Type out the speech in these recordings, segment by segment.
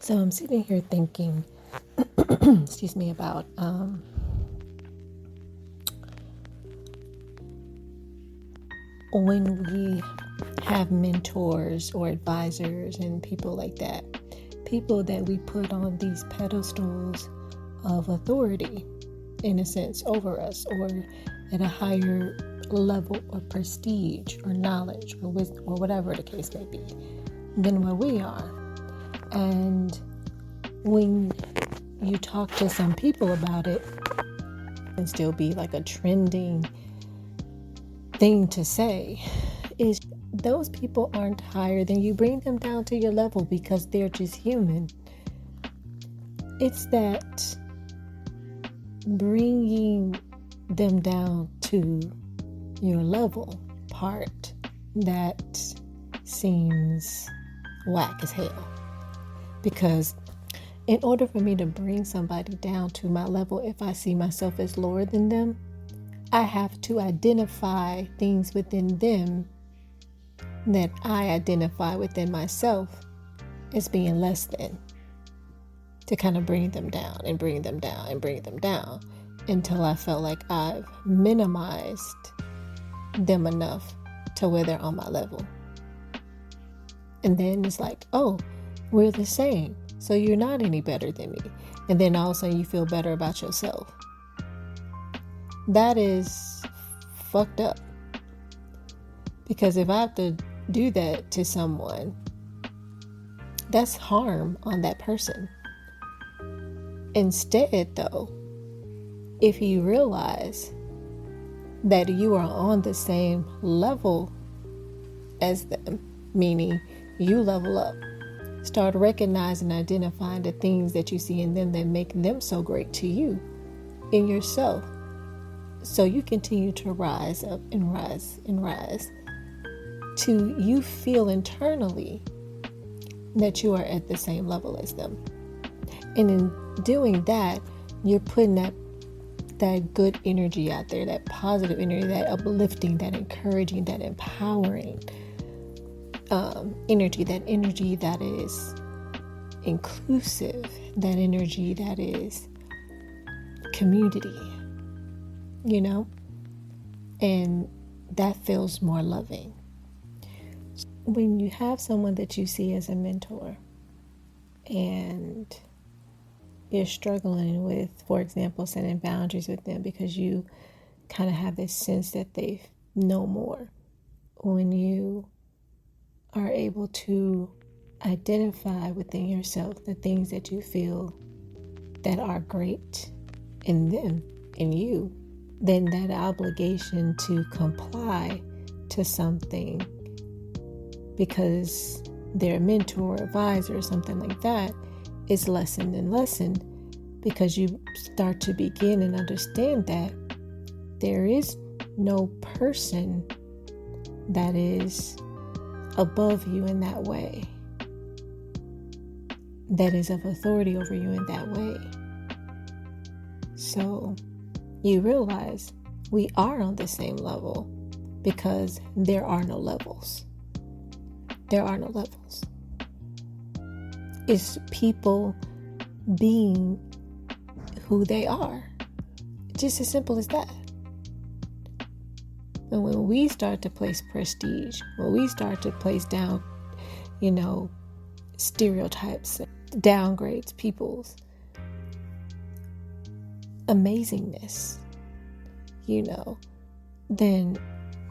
So I'm sitting here thinking, excuse me, about when we have mentors or advisors and people like that, people that we put on these pedestals of authority, in a sense, over us, or at a higher level of prestige or knowledge or wisdom or whatever the case may be than where we are. And when you talk to some people about it, it can still be like a trending thing to say, is those people aren't higher than you. Bring them down to your level because they're just human. It's that bringing them down to your level part that seems whack as hell. Because in order for me to bring somebody down to my level, if I see myself as lower than them, I have to identify things within them that I identify within myself as being less than, to kind of bring them down and bring them down and bring them down until I felt like I've minimized them enough to where they're on my level. And then it's like, oh, we're the same, so you're not any better than me. And then all of a sudden you feel better about yourself. That is fucked up. Because if I have to do that to someone, that's harm on that person. Instead, though, if you realize that you are on the same level as them, meaning you level up, start recognizing and identifying the things that you see in them that make them so great to you in yourself. So you continue to rise up and rise and rise to you feel internally that you are at the same level as them. And in doing that, you're putting that good energy out there, that positive energy, that uplifting, that encouraging, that empowering energy, that energy that is inclusive, that energy that is community, and that feels more loving. When you have someone that you see as a mentor and you're struggling with, for example, setting boundaries with them because you kind of have this sense that they know more, when you are able to identify within yourself the things that you feel that are great in them, in you, then that obligation to comply to something because they're a mentor or advisor or something like that is lessened and lessened, because you start to begin and understand that there is no person that is above you in that way, that is of authority over you in that way. So you realize we are on the same level because there are no levels. There are no levels. It's people being who they are. Just as simple as that. And when we start to place prestige, when we start to place down, stereotypes, downgrades people's amazingness, then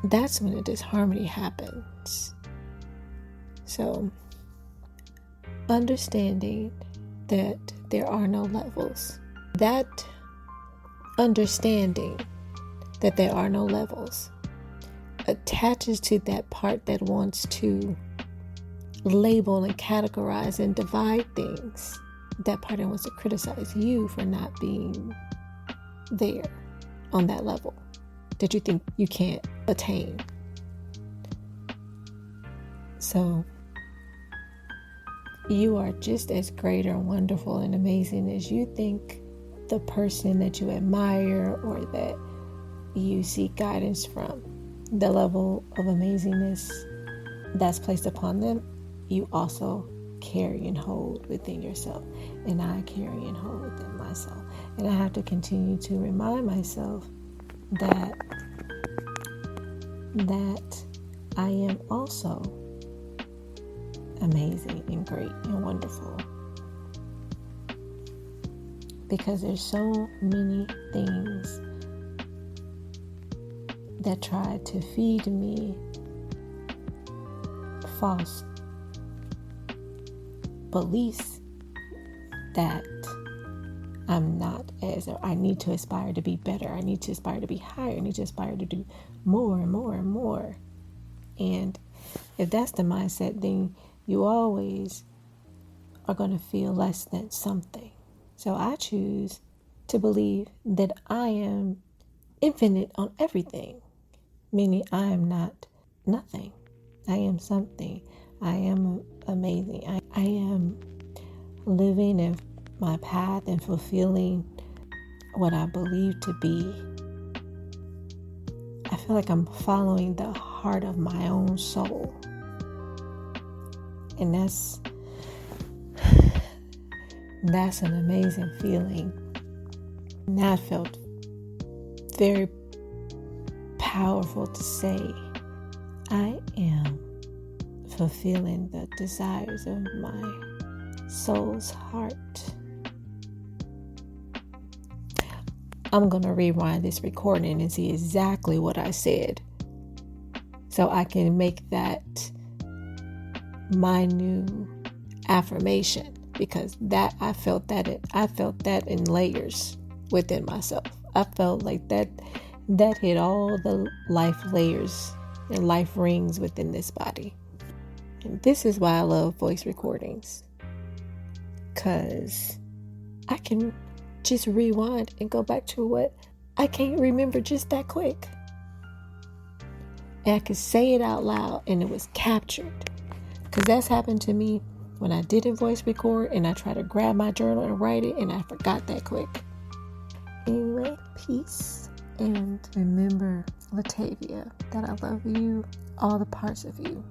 that's when a disharmony happens. So, understanding that there are no levels, that understanding that there are no levels attaches to that part that wants to label and categorize and divide things, that part that wants to criticize you for not being there on that level that you think you can't attain. So you are just as great or wonderful and amazing as you think the person that you admire or that you seek guidance from. The level of amazingness that's placed upon them, you also carry and hold within yourself, and I carry and hold within myself. And I have to continue to remind myself that I am also amazing and great and wonderful. Because there's so many things that try to feed me false beliefs that I'm not or I need to aspire to be better. I need to aspire to be higher. I need to aspire to do more and more and more. And if that's the mindset, then you always are going to feel less than something. So I choose to believe that I am infinite on everything, meaning I am not nothing. I am something. I am amazing. I am living in my path and fulfilling what I believe to be. I feel like I'm following the heart of my own soul. And that's an amazing feeling. And that felt very powerful to say, I am fulfilling the desires of my soul's heart. I'm going to rewind this recording and see exactly what I said, so I can make that my new affirmation, because that I felt that in layers within myself. I felt like that hit all the life layers and life rings within this body. And this is why I love voice recordings, because I can just rewind and go back to what I can't remember just that quick. And I could say it out loud and it was captured. Because that's happened to me when I didn't voice record and I tried to grab my journal and write it and I forgot that quick. Anyway, peace. And remember, Tavia, that I love you, all the parts of you.